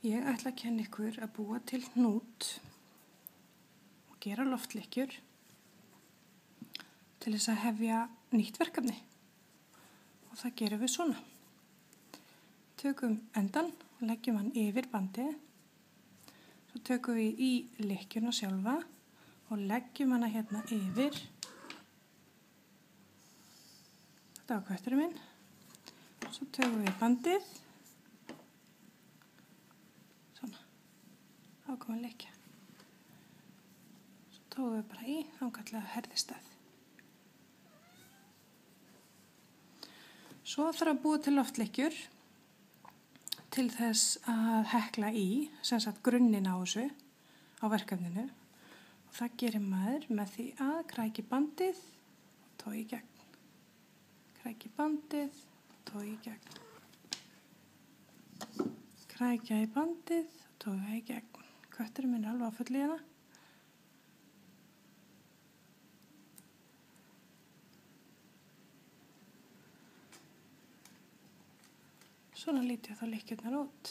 Ég ætla að kenna ykkur að búa til hnút og gera loftlykkjur til þess að hefja nýtt verkefni. Og það gerum við svona. Tökum endan og leggjum hann yfir bandið. Svo tökum við í lykkjuna sjálfa og leggjum hana hérna yfir. Þetta var kötturinn minn. Svo tökum við bandið. Svona. Þá komum við lykkja. Svo tókum við bara í þangað til að herðist að. Svo þarf að búa til loftlykkjur til þess að hekla í, sem sagt grunninn á þessu, á verkefninu. Og það gerir maður með því að krækja bandið og toga í gegn. Krækja bandið og toga í gegn. Krækja í bandið og toga í gegn. Kötturinn minn er alveg á fullu hérna. Svona lítið þá lykkjurnar út.